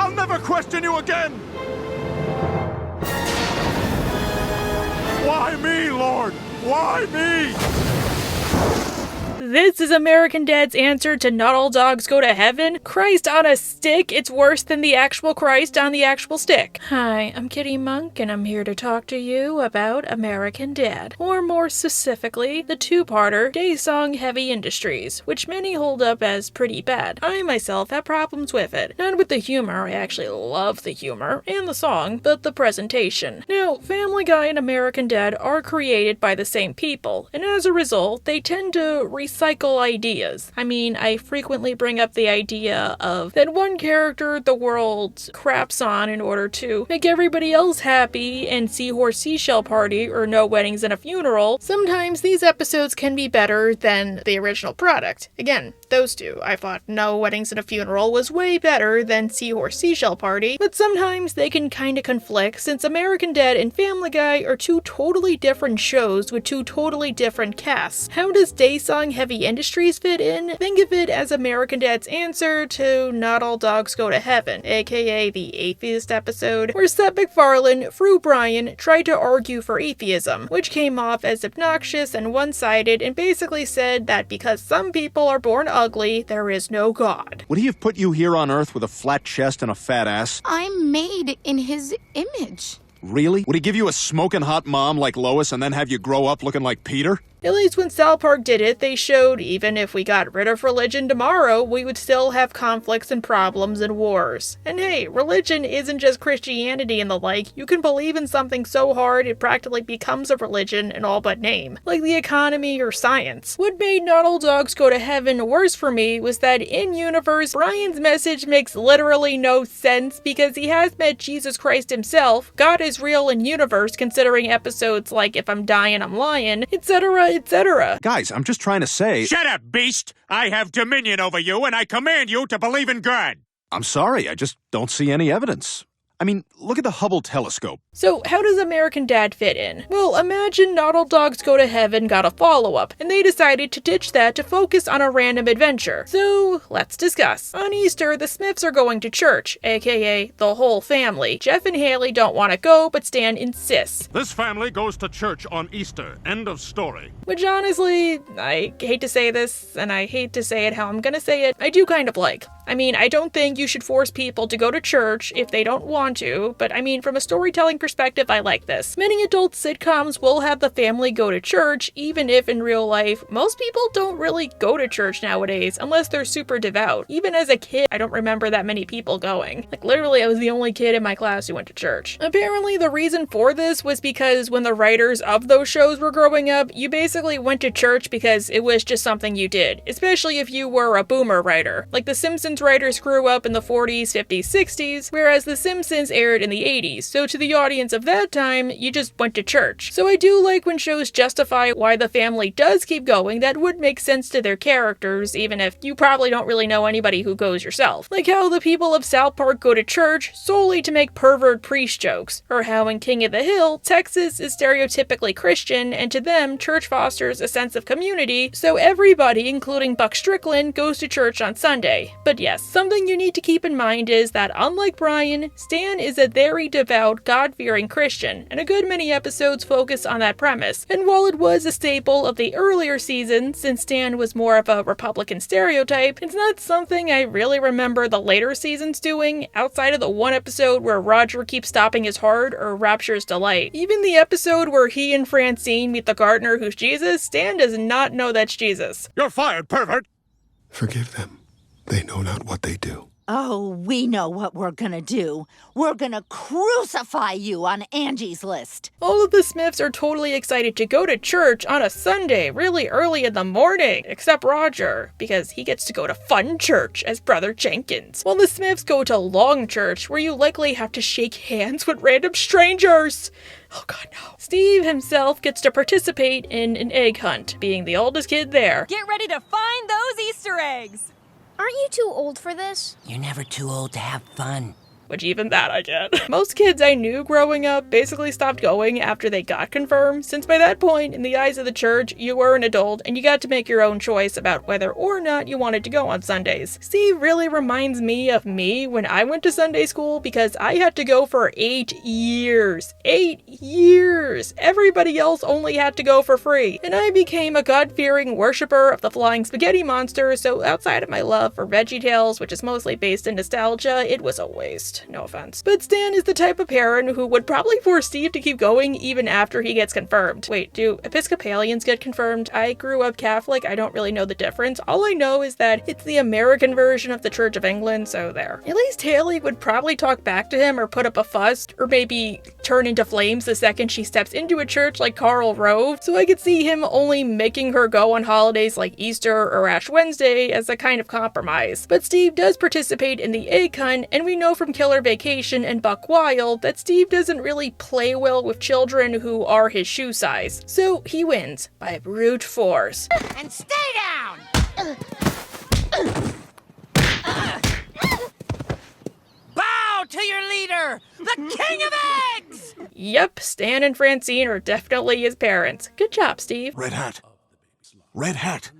I'll never question you again! Why me, Lord? Why me? This is American Dad's answer to Not All Dogs Go to Heaven? Christ on a stick? It's worse than the actual Christ on the actual stick. Hi, I'm Kitty Monk, and I'm here to talk to you about American Dad. Or more specifically, the two-parter Daesong Heavy Industries, which many hold up as pretty bad. I myself have problems with it. Not with the humor, I actually love the humor, and the song, but the presentation. Now, Family Guy and American Dad are created by the same people, and as a result, they tend to recycle ideas. I mean, I frequently bring up the idea of that one character the world craps on in order to make everybody else happy and Seahorse Seashell Party or No Weddings and a Funeral. Sometimes these episodes can be better than the original product. Again, those two. I thought No Weddings and a Funeral was way better than Seahorse Seashell Party, but sometimes they can kinda conflict since American Dad and Family Guy are two totally different shows with two totally different casts. How does Daesong Heavy Industries fit in? Think of it as American Dad's answer to Not All Dogs Go to Heaven, aka the atheist episode, where Seth MacFarlane, through Brian, tried to argue for atheism, which came off as obnoxious and one-sided and basically said that because some people are born ugly, there is no God. Would he have put you here on Earth with a flat chest and a fat ass? I'm made in his image. Really? Would he give you a smoking hot mom like Lois and then have you grow up looking like Peter? At least when South Park did it, they showed even if we got rid of religion tomorrow, we would still have conflicts and problems and wars. And hey, religion isn't just Christianity and the like. You can believe in something so hard it practically becomes a religion in all but name, like the economy or science. What made Not All Dogs Go to Heaven worse for me was that in-universe, Brian's message makes literally no sense because he has met Jesus Christ himself, God is real in universe considering episodes like If I'm Dying, I'm Lying, etc. etc. Guys, I'm just trying to say... Shut up, beast! I have dominion over you, and I command you to believe in God! I'm sorry, I just don't see any evidence. I mean, look at the Hubble telescope. So, how does American Dad fit in? Well, imagine Not All Dogs Go to Heaven got a follow-up, and they decided to ditch that to focus on a random adventure. So, let's discuss. On Easter, the Smiths are going to church, aka the whole family. Jeff and Haley don't want to go, but Stan insists. This family goes to church on Easter. End of story. Which honestly, I hate to say this, and I hate to say it how I'm gonna say it, I do kind of like. I mean, I don't think you should force people to go to church if they don't want to, but I mean, from a storytelling perspective, I like this. Many adult sitcoms will have the family go to church, even if in real life, most people don't really go to church nowadays, unless they're super devout. Even as a kid, I don't remember that many people going. Like, literally, I was the only kid in my class who went to church. Apparently, the reason for this was because when the writers of those shows were growing up, you basically went to church because it was just something you did, especially if you were a boomer writer. Like, The Simpsons writers grew up in the 40s, 50s, 60s, whereas The Simpsons aired in the 80s, so to the audience of that time, you just went to church. So I do like when shows justify why the family does keep going. That would make sense to their characters, even if you probably don't really know anybody who goes yourself. Like how the people of South Park go to church solely to make pervert priest jokes, or how in King of the Hill, Texas is stereotypically Christian, and to them, church fosters a sense of community, so everybody, including Buck Strickland, goes to church on Sunday. But yes, something you need to keep in mind is that unlike Brian, Stan is a very devout, God-fearing Christian, and a good many episodes focus on that premise. And while it was a staple of the earlier seasons, since Stan was more of a Republican stereotype, it's not something I really remember the later seasons doing, outside of the one episode where Roger keeps stopping his heart or Rapture's Delight. Even the episode where he and Francine meet the gardener who's Jesus, Stan does not know that's Jesus. You're fired, pervert! Forgive them. They know not what they do. Oh, we know what we're gonna do. We're gonna crucify you on Angie's List. All of the Smiths are totally excited to go to church on a Sunday, really early in the morning, except Roger, because he gets to go to fun church as Brother Jenkins. While the Smiths go to long church, where you likely have to shake hands with random strangers. Oh god, no. Steve himself gets to participate in an egg hunt, being the oldest kid there. Get ready to find those Easter eggs! Aren't you too old for this? You're never too old to have fun. which even that I get. Most kids I knew growing up basically stopped going after they got confirmed, since by that point, in the eyes of the church, you were an adult and you got to make your own choice about whether or not you wanted to go on Sundays. Steve really reminds me of me when I went to Sunday school because I had to go for 8 years. 8 years! Everybody else only had to go for free. And I became a God-fearing worshiper of the flying spaghetti monster, so outside of my love for VeggieTales, which is mostly based in nostalgia, it was a waste. No offense. But Stan is the type of parent who would probably force Steve to keep going even after he gets confirmed. Wait, do Episcopalians get confirmed? I grew up Catholic, I don't really know the difference. All I know is that it's the American version of the Church of England, so there. At least Haley would probably talk back to him or put up a fuss, or maybe turn into flames the second she steps into a church like Karl Rove, so I could see him only making her go on holidays like Easter or Ash Wednesday as a kind of compromise. But Steve does participate in the egg hunt, and we know from Killer Vacation and Buck Wild that Steve doesn't really play well with children who are his shoe size. So he wins by brute force. And stay down! Bow to your leader, the king of eggs! Yep, Stan and Francine are definitely his parents. Good job, Steve. Red Hat. Red Hat.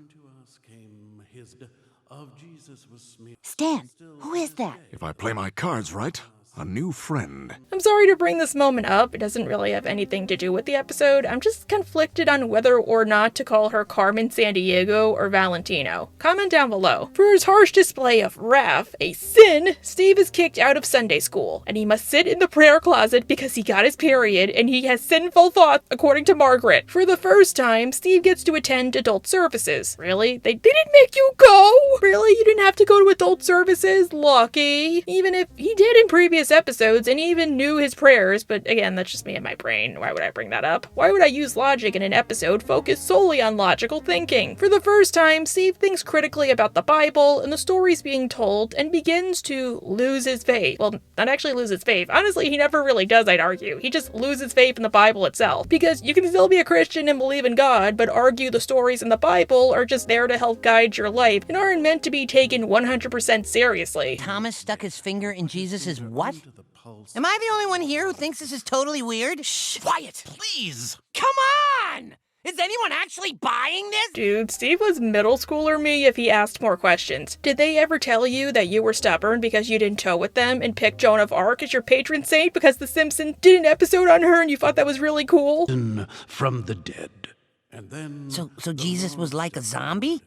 Stan, who is that? If I play my cards right, a new friend. I'm sorry to bring this moment up, it doesn't really have anything to do with the episode. I'm just conflicted on whether or not to call her Carmen Sandiego or Valentino. Comment down below. For his harsh display of wrath, a sin, Steve is kicked out of Sunday school, and he must sit in the prayer closet because he got his period and he has sinful thoughts, according to Margaret. For the first time, Steve gets to attend adult services. Really? They didn't make you go? Really? You didn't have to go to adult services? Lucky. Even if he did in previous episodes and even knew his prayers, but again, that's just me in my brain. Why would I bring that up? Why would I use logic in an episode focused solely on logical thinking? For the first time, Steve thinks critically about the Bible and the stories being told and begins to lose his faith. Well, not actually lose his faith. Honestly, he never really does, I'd argue. He just loses faith in the Bible itself. Because you can still be a Christian and believe in God, but argue the stories in the Bible are just there to help guide your life and aren't meant to be taken 100% seriously. Thomas stuck his finger in Jesus' what? Am I the only one here who thinks this is totally weird? Shh, quiet, please. Come on! Is anyone actually buying this? Dude, Steve was middle schooler me if he asked more questions. Did they ever tell you that you were stubborn because you didn't tow with them and pick Joan of Arc as your patron saint because The Simpsons did an episode on her and you thought that was really cool? From the dead. And then So Jesus was like a zombie?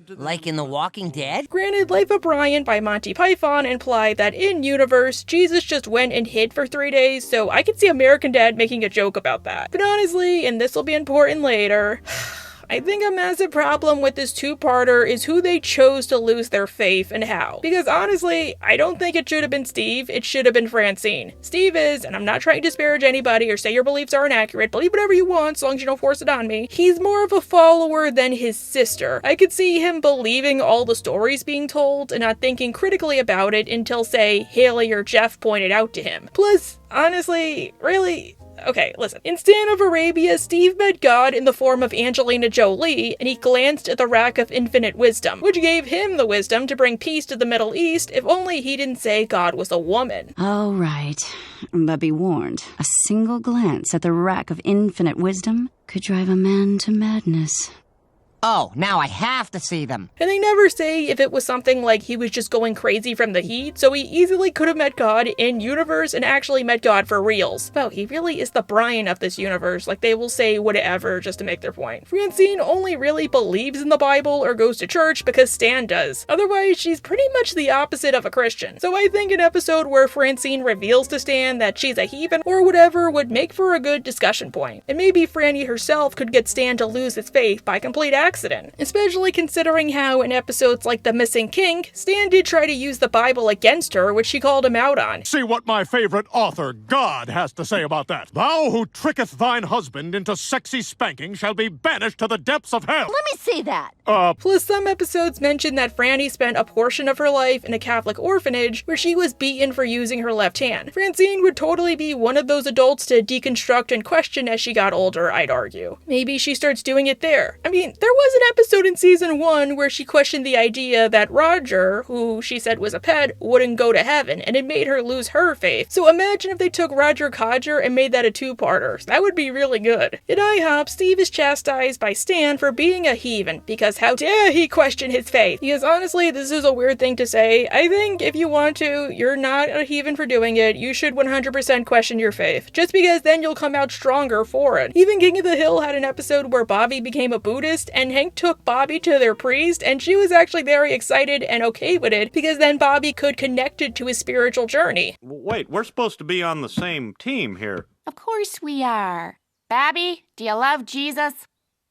Like in The Walking Dead? Granted, Life of Brian by Monty Python implied that in universe, Jesus just went and hid for 3 days, so I could see American Dad making a joke about that. But honestly, and this will be important later, I think a massive problem with this two-parter is who they chose to lose their faith and how. Because honestly, I don't think it should have been Steve, it should have been Francine. Steve is, and I'm not trying to disparage anybody or say your beliefs are inaccurate, believe whatever you want as long as you don't force it on me. He's more of a follower than his sister. I could see him believing all the stories being told and not thinking critically about it until, say, Haley or Jeff pointed out to him. Plus, honestly, really... Okay, listen. In Stan of Arabia, Steve met God in the form of Angelina Jolie, and he glanced at the Rack of Infinite Wisdom, which gave him the wisdom to bring peace to the Middle East if only he didn't say God was a woman. Oh, right. But be warned, a single glance at the Rack of Infinite Wisdom could drive a man to madness. Oh, now I have to see them. And they never say if it was something like he was just going crazy from the heat, so he easily could have met God in universe and actually met God for reals. Wow, he really is the Brian of this universe, like they will say whatever just to make their point. Francine only really believes in the Bible or goes to church because Stan does. Otherwise, she's pretty much the opposite of a Christian. So I think an episode where Francine reveals to Stan that she's a heathen or whatever would make for a good discussion point. And maybe Franny herself could get Stan to lose his faith by complete accident, especially considering how in episodes like The Missing King, Stan did try to use the Bible against her, which she called him out on. See what my favorite author, God, has to say about that. Thou who tricketh thine husband into sexy spanking shall be banished to the depths of hell. Let me see that. Plus, some episodes mention that Franny spent a portion of her life in a Catholic orphanage where she was beaten for using her left hand. Francine would totally be one of those adults to deconstruct and question as she got older, I'd argue. Maybe she starts doing it there. I mean, there was an episode in season 1 where she questioned the idea that Roger, who she said was a pet, wouldn't go to heaven, and it made her lose her faith. So imagine if they took Roger Codger and made that a two-parter. That would be really good. At IHOP, Steve is chastised by Stan for being a heathen, because how dare he question his faith? Because honestly, this is a weird thing to say. I think if you want to, you're not a heathen for doing it. You should 100% question your faith, just because then you'll come out stronger for it. Even King of the Hill had an episode where Bobby became a Buddhist, and Hank took Bobby to their priest, and she was actually very excited and okay with it, because then Bobby could connect it to his spiritual journey. Wait, we're supposed to be on the same team here. Of course we are. Babby, do you love Jesus?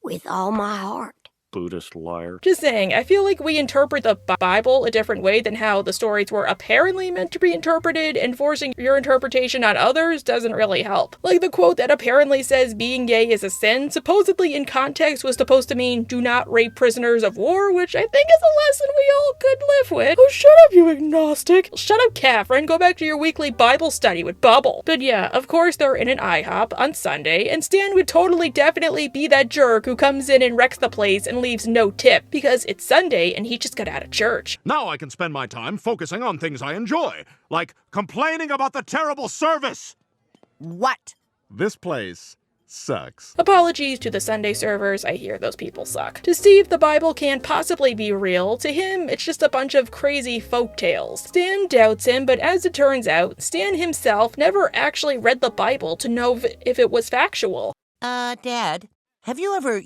With all my heart. Buddhist liar. Just saying, I feel like we interpret the Bible a different way than how the stories were apparently meant to be interpreted, and forcing your interpretation on others doesn't really help. Like the quote that apparently says being gay is a sin, supposedly in context was supposed to mean do not rape prisoners of war, which I think is a lesson we all could live with. Oh, shut up, you agnostic. Shut up, Catherine. Go back to your weekly Bible study with Bubble. But yeah, of course they're in an IHOP on Sunday, and Stan would totally definitely be that jerk who comes in and wrecks the place and leaves no tip, because it's Sunday and he just got out of church. Now I can spend my time focusing on things I enjoy, like complaining about the terrible service. What? This place sucks. Apologies to the Sunday servers, I hear those people suck. To Steve, the Bible can't possibly be real. To him, it's just a bunch of crazy folk tales. Stan doubts him, but as it turns out, Stan himself never actually read the Bible to know if it was factual. Dad, have you ever,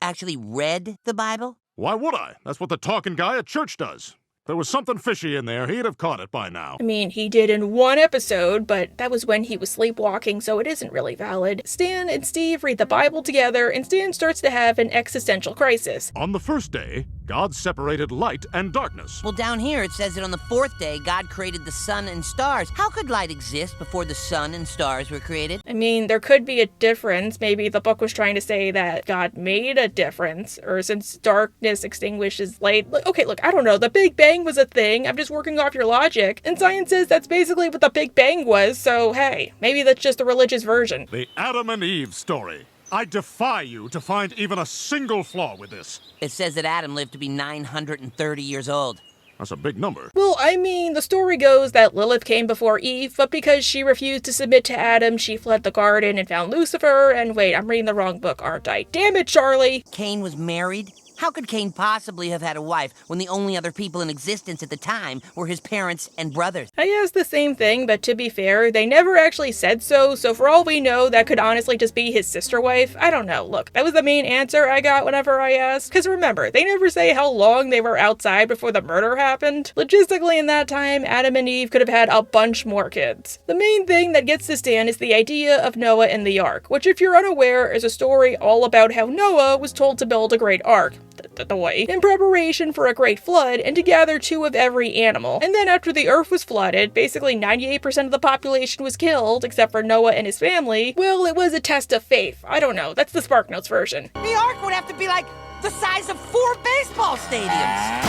actually read the Bible? Why would I? That's what the talking guy at church does. There was something fishy in there. He'd have caught it by now. I mean, he did in one episode, but that was when he was sleepwalking, so it isn't really valid. Stan and Steve read the Bible together, and Stan starts to have an existential crisis. On the first day, God separated light and darkness. Well, down here it says that on the fourth day, God created the sun and stars. How could light exist before the sun and stars were created? I mean, there could be a difference. Maybe the book was trying to say that God made a difference, or since darkness extinguishes light. Okay, look, I don't know. The Big Bang was a thing. I'm just working off your logic. And science says that's basically what the Big Bang was, so hey, maybe that's just a religious version. The Adam and Eve story. I defy you to find even a single flaw with this. It says that Adam lived to be 930 years old. That's a big number. Well, I mean, the story goes that Lilith came before Eve, but because she refused to submit to Adam, she fled the garden and found Lucifer, and wait, I'm reading the wrong book, aren't I? Damn it, Charlie! Cain was married? How could Cain possibly have had a wife when the only other people in existence at the time were his parents and brothers? I asked the same thing, but to be fair, they never actually said so for all we know, that could honestly just be his sister wife. I don't know. Look, that was the main answer I got whenever I asked. Because remember, they never say how long they were outside before the murder happened. Logistically, in that time, Adam and Eve could have had a bunch more kids. The main thing that gets to Stan is the idea of Noah and the Ark, which, if you're unaware, is a story all about how Noah was told to build a great ark. The way, in preparation for a great flood, and to gather 2 of every animal. And then after the earth was flooded, basically 98% of the population was killed, except for Noah and his family. Well, it was a test of faith. I don't know, that's the SparkNotes version. The ark would have to be like the size of 4 baseball stadiums.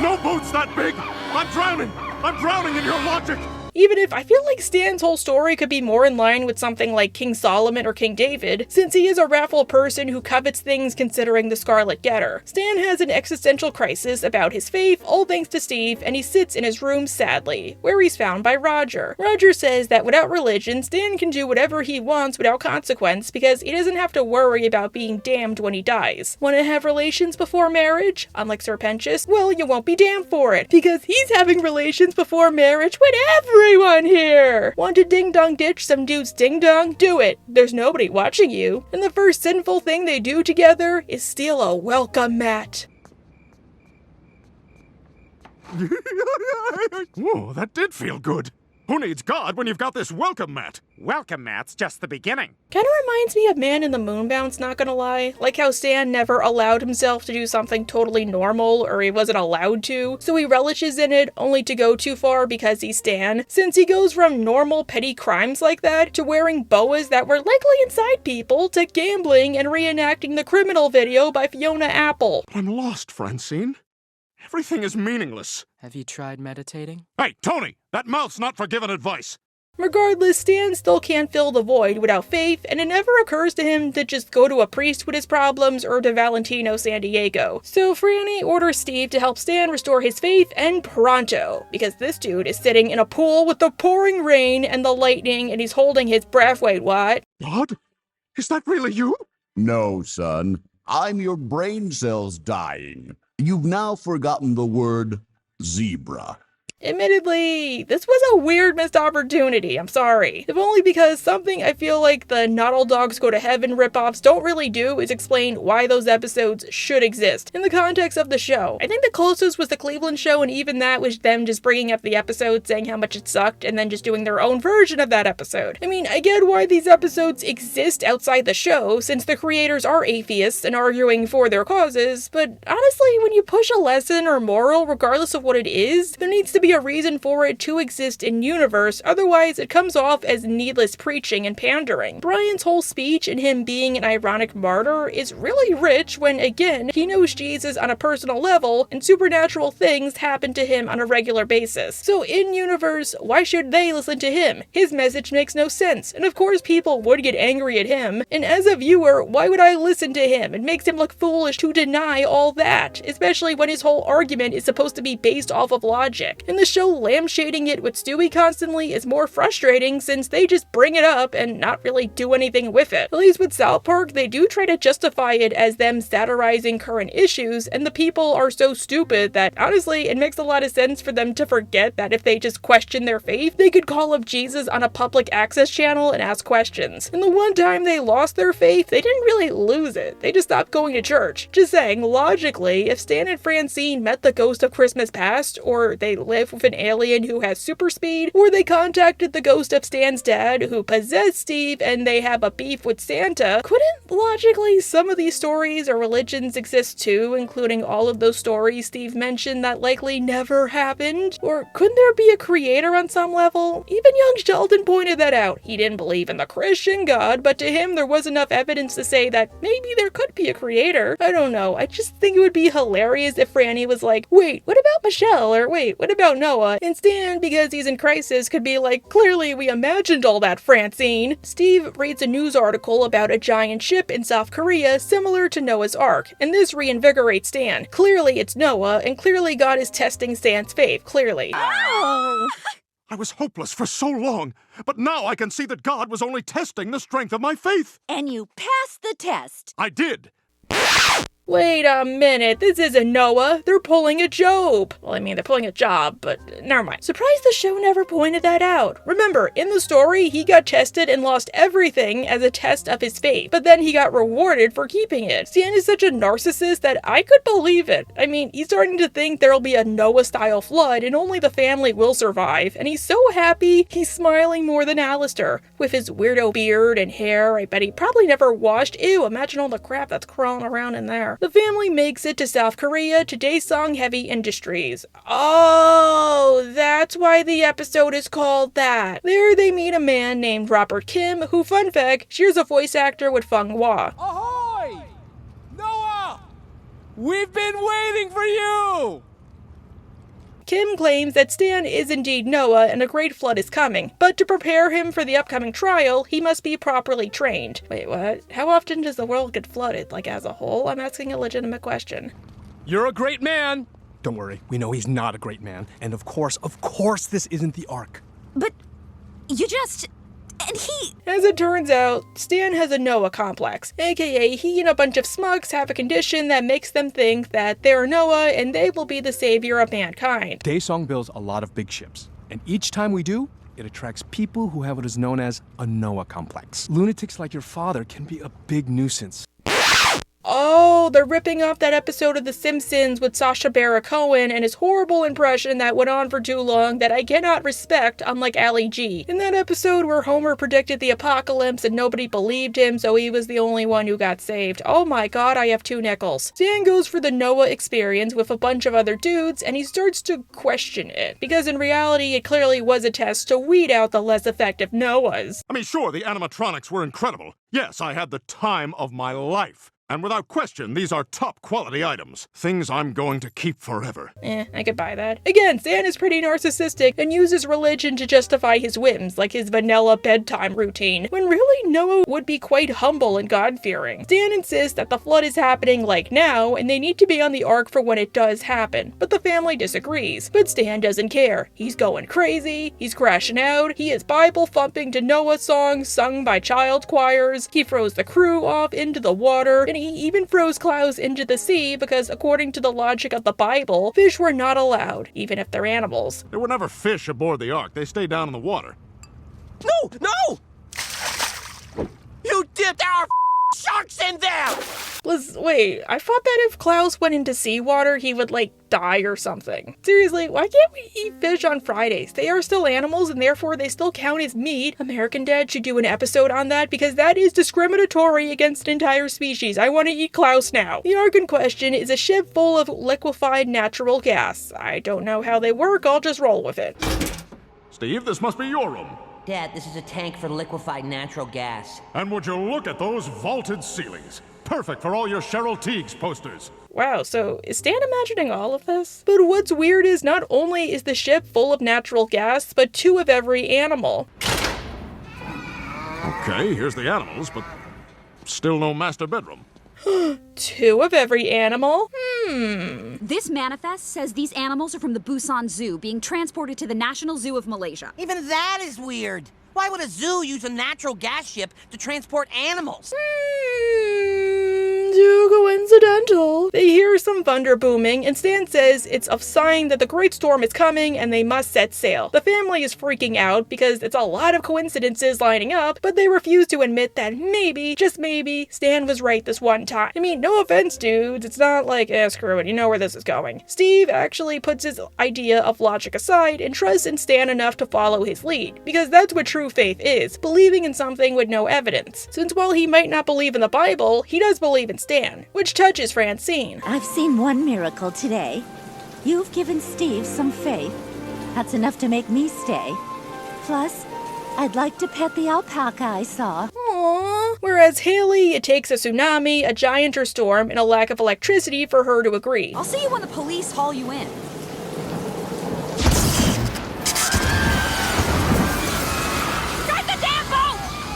No boat's that big! I'm drowning! I'm drowning in your logic! Even if I feel like Stan's whole story could be more in line with something like King Solomon or King David, since he is a wrathful person who covets things considering the Scarlet Getter. Stan has an existential crisis about his faith, all thanks to Steve, and he sits in his room sadly, where he's found by Roger. Roger says that without religion, Stan can do whatever he wants without consequence because he doesn't have to worry about being damned when he dies. Want to have relations before marriage? Unlike Sir Pentious, well, you won't be damned for it, because he's having relations before marriage with everyone here! Want to ding-dong ditch some dude's ding-dong? Do it. There's nobody watching you. And the first sinful thing they do together is steal a welcome mat. Whoa, that did feel good. Who needs God when you've got this welcome mat? Welcome mat's just the beginning. Kinda reminds me of Man in the Moon Bounce, not gonna lie. Like how Stan never allowed himself to do something totally normal, or he wasn't allowed to, so he relishes in it only to go too far because he's Stan. Since he goes from normal petty crimes like that, to wearing boas that were likely inside people, to gambling and reenacting the Criminal video by Fiona Apple. I'm lost, Francine. Everything is meaningless. Have you tried meditating? Hey, Tony! That mouth's not for giving advice. Regardless, Stan still can't fill the void without faith, and it never occurs to him to just go to a priest with his problems or to Valentino San Diego. So Franny orders Steve to help Stan restore his faith, and pronto, because this dude is sitting in a pool with the pouring rain and the lightning, and he's holding his breath. Wait, what? God? Is that really you? No, son. I'm your brain cells dying. You've now forgotten the word zebra. Admittedly, this was a weird missed opportunity, I'm sorry. If only because something I feel like the Not All Dogs Go to Heaven ripoffs don't really do is explain why those episodes should exist in the context of the show. I think the closest was the Cleveland show, and even that was them just bringing up the episode, saying how much it sucked, and then just doing their own version of that episode. I mean, I get why these episodes exist outside the show, since the creators are atheists and arguing for their causes, but honestly, when you push a lesson or moral, regardless of what it is, there needs to be a reason for it to exist in universe, otherwise it comes off as needless preaching and pandering. Brian's whole speech and him being an ironic martyr is really rich when, again, he knows Jesus on a personal level and supernatural things happen to him on a regular basis. So in universe, why should they listen to him? His message makes no sense, and of course people would get angry at him, and as a viewer, why would I listen to him? It makes him look foolish to deny all that, especially when his whole argument is supposed to be based off of logic. And the show lampshading it with Stewie constantly is more frustrating since they just bring it up and not really do anything with it. At least with South Park, they do try to justify it as them satirizing current issues, and the people are so stupid that honestly it makes a lot of sense for them to forget that if they just question their faith, they could call up Jesus on a public access channel and ask questions. And the one time they lost their faith, they didn't really lose it. They just stopped going to church. Just saying, logically, if Stan and Francine met the ghost of Christmas past, or they live with an alien who has super speed, or they contacted the ghost of Stan's dad who possessed Steve and they have a beef with Santa, couldn't logically some of these stories or religions exist too, including all of those stories Steve mentioned that likely never happened? Or couldn't there be a creator on some level? Even young Sheldon pointed that out. He didn't believe in the Christian God, but to him there was enough evidence to say that maybe there could be a creator. I don't know, I just think it would be hilarious if Franny was like, wait, what about Michelle? Or wait, what about Noah? And Stan, because he's in crisis, could be like, clearly we imagined all that, Francine. Steve reads a news article about a giant ship in South Korea similar to Noah's Ark, and this reinvigorates Stan. Clearly it's Noah, and clearly God is testing Stan's faith, clearly. Oh! I was hopeless for so long, but now I can see that God was only testing the strength of my faith. And you passed the test. I did. Wait a minute, this isn't Noah. They're pulling a Job. Well, I mean, they're pulling a job, but never mind. Surprised the show never pointed that out. Remember, in the story, he got tested and lost everything as a test of his faith, but then he got rewarded for keeping it. Stan is such a narcissist that I could believe it. I mean, he's starting to think there'll be a Noah-style flood and only the family will survive, and he's so happy he's smiling more than Alistair. With his weirdo beard and hair, I bet he probably never washed. Ew, imagine all the crap that's crawling around in there. The family makes it to South Korea to Daesong Heavy Industries. Oh, that's why the episode is called that. There they meet a man named RaptorTim, who, fun fact, shares a voice actor with Feng Hua. Ahoy! Noah! We've been waiting for you! Kim claims that Stan is indeed Noah and a great flood is coming, but to prepare him for the upcoming trial, he must be properly trained. Wait, what? How often does the world get flooded? Like, as a whole? I'm asking a legitimate question. You're a great man! Don't worry, we know he's not a great man. And of course, this isn't the Ark. But you just... And he... As it turns out, Stan has a Noah complex, aka he and a bunch of smugs have a condition that makes them think that they're Noah and they will be the savior of mankind. Daesong builds a lot of big ships, and each time we do, it attracts people who have what is known as a Noah complex. Lunatics like your father can be a big nuisance. Oh, they're ripping off that episode of The Simpsons with Sacha Baron Cohen and his horrible impression that went on for too long that I cannot respect, unlike Ali G. In that episode where Homer predicted the apocalypse and nobody believed him, so he was the only one who got saved. Oh my god, I have 2 nickels. Stan goes for the Noah experience with a bunch of other dudes, and he starts to question it, because in reality it clearly was a test to weed out the less effective Noahs. I mean, sure, the animatronics were incredible. Yes, I had the time of my life. And without question, these are top-quality items. Things I'm going to keep forever. I could buy that. Again, Stan is pretty narcissistic and uses religion to justify his whims, like his vanilla bedtime routine, when really Noah would be quite humble and God-fearing. Stan insists that the flood is happening like now, and they need to be on the ark for when it does happen, but the family disagrees. But Stan doesn't care. He's going crazy, he's crashing out, he is Bible-thumping to Noah songs sung by child choirs, he throws the crew off into the water, and he even throws Klaus into the sea because, according to the logic of the Bible, fish were not allowed, even if they're animals. There were never fish aboard the ark. They stay down in the water. No! No! You dipped our sharks in there! Wait, I thought that if Klaus went into seawater, he would, die or something. Seriously, why can't we eat fish on Fridays? They are still animals, and therefore they still count as meat. American Dad should do an episode on that, because that is discriminatory against an entire species. I want to eat Klaus now. The ark in question is a ship full of liquefied natural gas. I don't know how they work, I'll just roll with it. Steve, this must be your room. Dad, this is a tank for liquefied natural gas. And would you look at those vaulted ceilings? Perfect for all your Cheryl Teagues posters. Wow, so is Stan imagining all of this? But what's weird is not only is the ship full of natural gas, but 2 of every animal. Okay, here's the animals, but still no master bedroom. 2 of every animal? This manifest says these animals are from the Busan Zoo, being transported to the National Zoo of Malaysia. Even that is weird. Why would a zoo use a natural gas ship to transport animals? Too coincidental. They hear some thunder booming, and Stan says it's a sign that the great storm is coming and they must set sail. The family is freaking out because it's a lot of coincidences lining up, but they refuse to admit that maybe, just maybe, Stan was right this one time. I mean, no offense, dudes. It's not like, screw it, you know where this is going. Steve actually puts his idea of logic aside and trusts in Stan enough to follow his lead, because that's what true faith is, believing in something with no evidence. Since while he might not believe in the Bible, he does believe in Stan, which touches Francine. I've seen one miracle today. You've given Steve some faith. That's enough to make me stay. Plus, I'd like to pet the alpaca I saw. Aww. Whereas Haley, it takes a tsunami, a gianter storm, and a lack of electricity for her to agree. I'll see you when the police haul you in.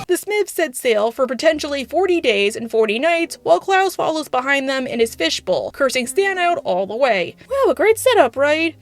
The Smiths set sail for potentially 40 days and 40 nights, while Klaus follows behind them in his fishbowl, cursing Stan out all the way. Wow, a great setup, right?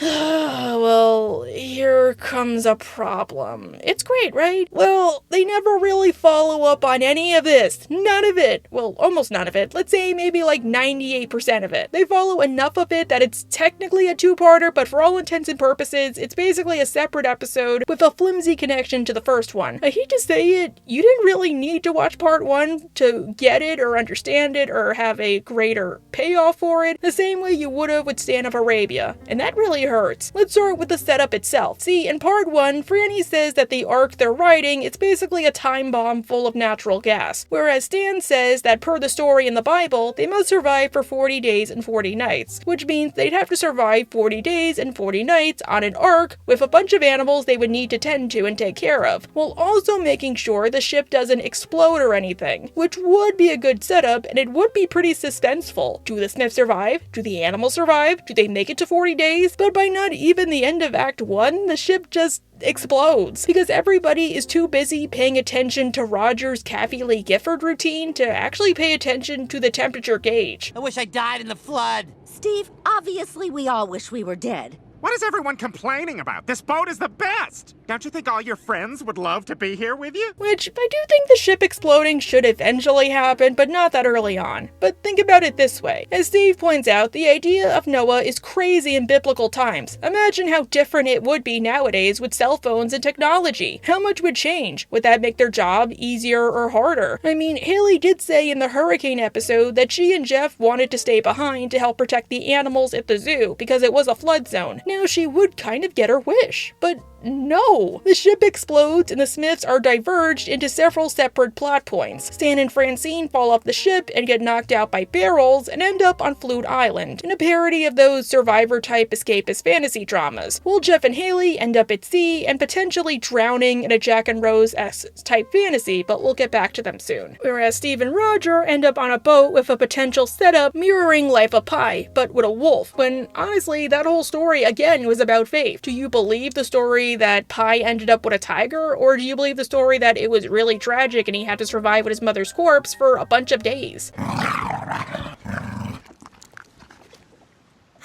Well, here comes a problem. It's great, right? Well, they never really follow up on any of this. None of it. Well, almost none of it. Let's say maybe 98% of it. They follow enough of it that it's technically a 2-parter, but for all intents and purposes, it's basically a separate episode with a flimsy connection to the first one. I hate to say it, you didn't really need to watch part 1 to get it or understand it or have a greater payoff for it, the same way you would have with Stan of Arabia. And that really hurts. Let's start with the setup itself. See, in part 1, Franny says that the ark they're riding is basically a time bomb full of natural gas, whereas Stan says that per the story in the Bible, they must survive for 40 days and 40 nights, which means they'd have to survive 40 days and 40 nights on an ark with a bunch of animals they would need to tend to and take care of, while also making sure the ship doesn't explode or anything, which would be a good setup and it would be pretty suspenseful. Do the Smiths survive? Do the animals survive? Do they make it to 40 days? But by not even the end of Act 1, the ship just explodes because everybody is too busy paying attention to Roger's Kathy Lee Gifford routine to actually pay attention to the temperature gauge. I wish I died in the flood. Steve, obviously we all wish we were dead. What is everyone complaining about? This boat is the best! Don't you think all your friends would love to be here with you? Which, I do think the ship exploding should eventually happen, but not that early on. But think about it this way. As Steve points out, the idea of Noah is crazy in biblical times. Imagine how different it would be nowadays with cell phones and technology. How much would change? Would that make their job easier or harder? I mean, Haley did say in the hurricane episode that she and Jeff wanted to stay behind to help protect the animals at the zoo because it was a flood zone. Now she would kind of get her wish. But no. The ship explodes and the Smiths are diverged into several separate plot points. Stan and Francine fall off the ship and get knocked out by barrels and end up on Flute Island, in a parody of those Survivor-type escapist fantasy dramas, while Jeff and Haley end up at sea and potentially drowning in a Jack and Rose-esque type fantasy, but we'll get back to them soon. Whereas Steve and Roger end up on a boat with a potential setup mirroring Life of Pi, but with a wolf, when honestly that whole story again was about faith. Do you believe the story that Pi ended up with a tiger, or do you believe the story that it was really tragic and he had to survive with his mother's corpse for a bunch of days?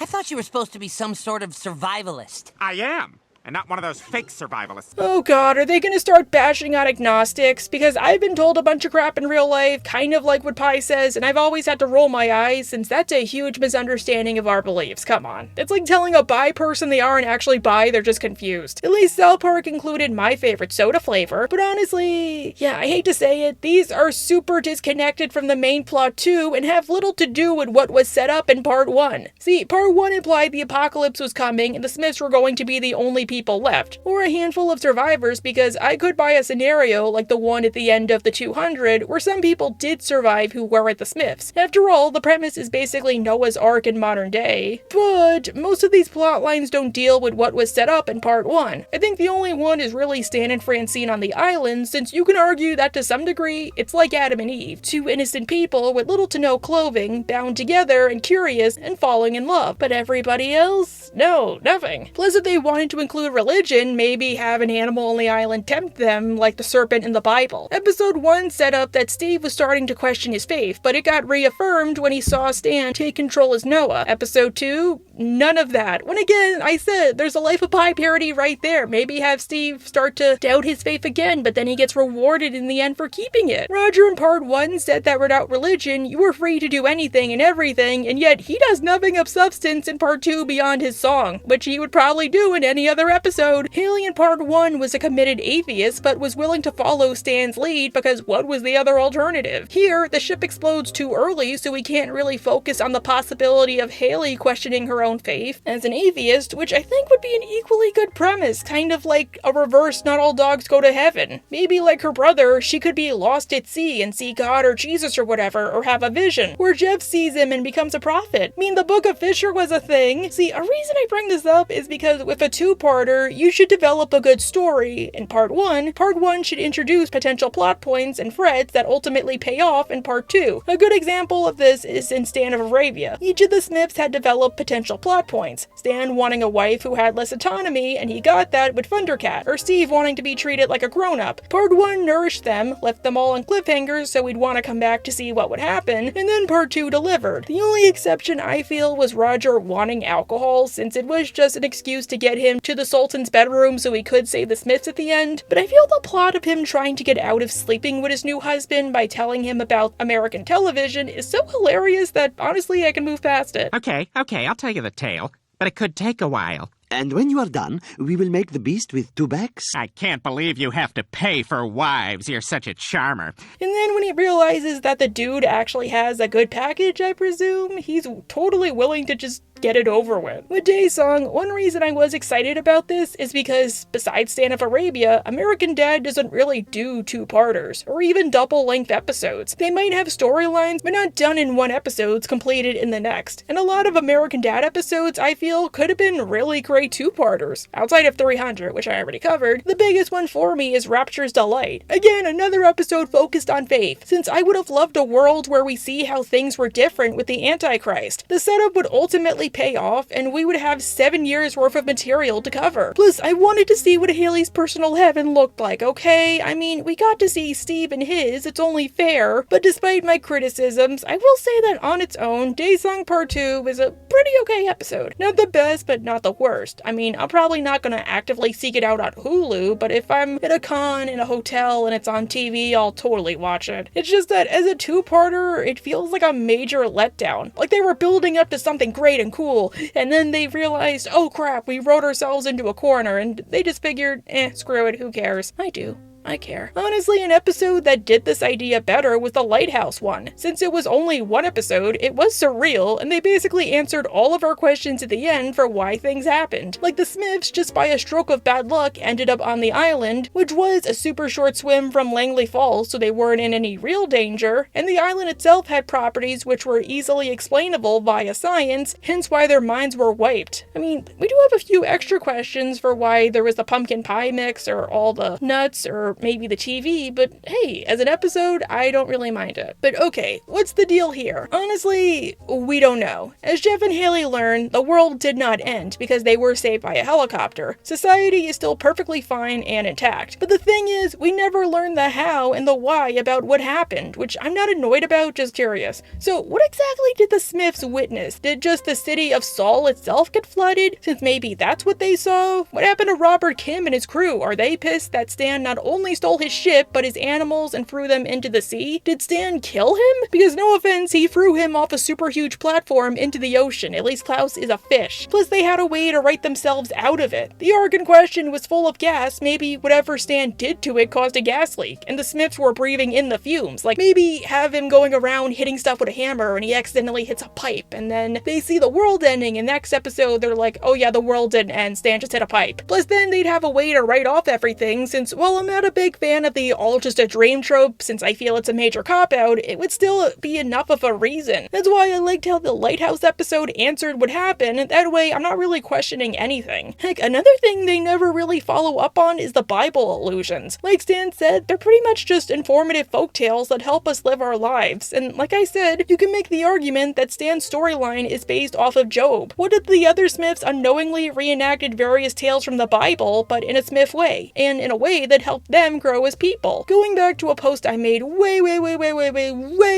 I thought you were supposed to be some sort of survivalist. I am. And not one of those fake survivalists. Oh god, are they gonna start bashing on agnostics? Because I've been told a bunch of crap in real life, kind of like what Pi says, and I've always had to roll my eyes, since that's a huge misunderstanding of our beliefs. Come on. It's like telling a bi person they aren't actually bi, they're just confused. At least South Park included my favorite soda flavor, but honestly, yeah, I hate to say it, these are super disconnected from the main plot too, and have little to do with what was set up in Part 1. See, Part 1 implied the apocalypse was coming, and the Smiths were going to be the only people left, or a handful of survivors, because I could buy a scenario like the one at the end of the 200 where some people did survive who weren't the Smiths. After all, the premise is basically Noah's Ark in modern day, but most of these plot lines don't deal with what was set up in Part 1. I think the only one is really Stan and Francine on the island, since you can argue that to some degree it's like Adam and Eve, two innocent people with little to no clothing, bound together and curious and falling in love. But everybody else? No, nothing. Plus, if they wanted to include religion, maybe have an animal on the island tempt them, like the serpent in the Bible. Episode 1 set up that Steve was starting to question his faith, but it got reaffirmed when he saw Stan take control as Noah. Episode 2, none of that. When again, I said, there's a Life of Pi parody right there. Maybe have Steve start to doubt his faith again, but then he gets rewarded in the end for keeping it. Roger in Part 1 said that without religion, you were free to do anything and everything, and yet he does nothing of substance in Part 2 beyond his song, which he would probably do in any other episode. Haley in Part 1 was a committed atheist, but was willing to follow Stan's lead because what was the other alternative? Here, the ship explodes too early, so we can't really focus on the possibility of Haley questioning her own faith as an atheist, which I think would be an equally good premise, kind of like a reverse not all dogs go to heaven. Maybe like her brother, she could be lost at sea and see God or Jesus or whatever, or have a vision, where Jeff sees him and becomes a prophet. I mean, the Book of Fisher was a thing. See, a reason I bring this up is because with a two-parter, you should develop a good story in Part 1. Part 1 should introduce potential plot points and threads that ultimately pay off in Part 2. A good example of this is in Stan of Arabia. Each of the Smiths had developed potential plot points. Stan wanting a wife who had less autonomy, and he got that with Thundercat, or Steve wanting to be treated like a grown-up. Part 1 nourished them, left them all on cliffhangers so we'd want to come back to see what would happen, and then Part 2 delivered. The only exception I feel was Roger wanting alcohol, since it was just an excuse to get him to the Sultan's bedroom so he could save the Smiths at the end, but I feel the plot of him trying to get out of sleeping with his new husband by telling him about American television is so hilarious that honestly I can move past it. Okay, I'll tell you the tale, but it could take a while. And when you are done, we will make the beast with 2 backs. I can't believe you have to pay for wives. You're such a charmer. And then when he realizes that the dude actually has a good package, I presume, he's totally willing to just get it over with. With Daesong, one reason I was excited about this is because, besides Stan of Arabia, American Dad doesn't really do two-parters, or even double-length episodes. They might have storylines, but not done in one episode, completed in the next. And a lot of American Dad episodes, I feel, could have been really great two-parters. Outside of 300, which I already covered, the biggest one for me is Rapture's Delight. Again, another episode focused on faith, since I would have loved a world where we see how things were different with the Antichrist. The setup would ultimately pay off, and we would have 7 years worth of material to cover. Plus, I wanted to see what Haley's personal heaven looked like, okay? I mean, we got to see Steve and his, it's only fair, but despite my criticisms, I will say that on its own, Daesong Part 2 is a pretty okay episode. Not the best, but not the worst. I mean, I'm probably not gonna actively seek it out on Hulu, but if I'm at a con in a hotel and it's on TV, I'll totally watch it. It's just that as a two-parter, it feels like a major letdown. Like they were building up to something great and cool, and then they realized, oh crap, we wrote ourselves into a corner, and they just figured, screw it, who cares? I do. I care. Honestly, an episode that did this idea better was the Lighthouse one. Since it was only one episode, it was surreal, and they basically answered all of our questions at the end for why things happened. Like the Smiths, just by a stroke of bad luck, ended up on the island, which was a super short swim from Langley Falls, so they weren't in any real danger, and the island itself had properties which were easily explainable via science, hence why their minds were wiped. I mean, we do have a few extra questions for why there was the pumpkin pie mix, or all the nuts, or maybe the TV, but hey, as an episode, I don't really mind it. But okay, what's the deal here? Honestly, we don't know. As Jeff and Haley learn, the world did not end because they were saved by a helicopter. Society is still perfectly fine and intact. But the thing is, we never learned the how and the why about what happened, which I'm not annoyed about, just curious. So what exactly did the Smiths witness? Did just the city of Saul itself get flooded? Since maybe that's what they saw? What happened to Robert Kim and his crew? Are they pissed that Stan not only stole his ship, but his animals and threw them into the sea? Did Stan kill him? Because no offense, he threw him off a super huge platform into the ocean. At least Klaus is a fish. Plus they had a way to write themselves out of it. The Ark in question was full of gas. Maybe whatever Stan did to it caused a gas leak, and the Smiths were breathing in the fumes. Like maybe have him going around hitting stuff with a hammer and he accidentally hits a pipe, and then they see the world ending, and next episode they're like, oh yeah, the world didn't end, Stan just hit a pipe. Plus then they'd have a way to write off everything, since while I'm not a big fan of the all just a dream trope, since I feel it's a major cop-out, it would still be enough of a reason. That's why I liked how the Lighthouse episode answered what happened. That way I'm not really questioning anything. Heck, another thing they never really follow up on is the Bible allusions. Like Stan said, they're pretty much just informative folktales that help us live our lives. And like I said, you can make the argument that Stan's storyline is based off of Job. What if the other Smiths unknowingly reenacted various tales from the Bible, but in a Smith way, and in a way that helped them grow as people? Going back to a post I made way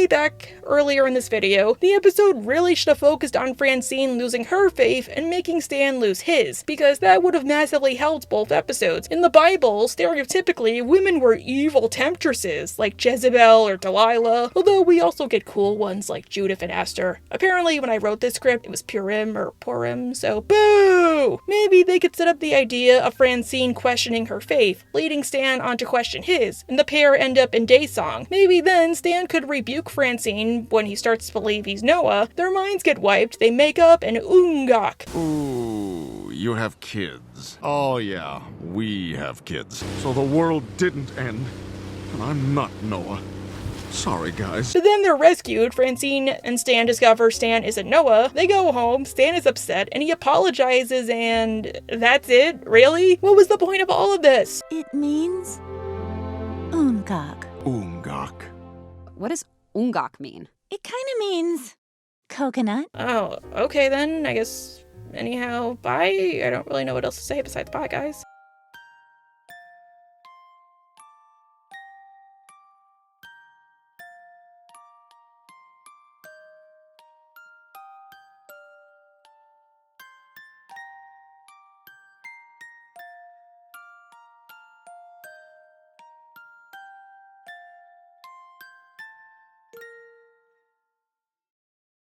back earlier in this video, the episode really should have focused on Francine losing her faith and making Stan lose his, because that would have massively helped both episodes. In the Bible, stereotypically, women were evil temptresses, like Jezebel or Delilah, although we also get cool ones like Judith and Esther. Apparently, when I wrote this script, it was Purim or Purim, so boo! Maybe they could set up the idea of Francine questioning her faith, leading Stan on to question his, and the pair end up in Daesong. Maybe then Stan could rebuke Francine when he starts to believe he's Noah, their minds get wiped, they make up, and Ungok. Ooh, you have kids. Oh yeah, we have kids. So the world didn't end, and I'm not Noah. Sorry, guys. But then they're rescued. Francine and Stan discover Stan isn't Noah. They go home, Stan is upset, and he apologizes, and that's it? Really? What was the point of all of this? It means Ungok. Ungok. What does Ungok mean? It kind of means coconut. Oh, okay then, I guess. Anyhow, bye. I don't really know what else to say besides bye, guys.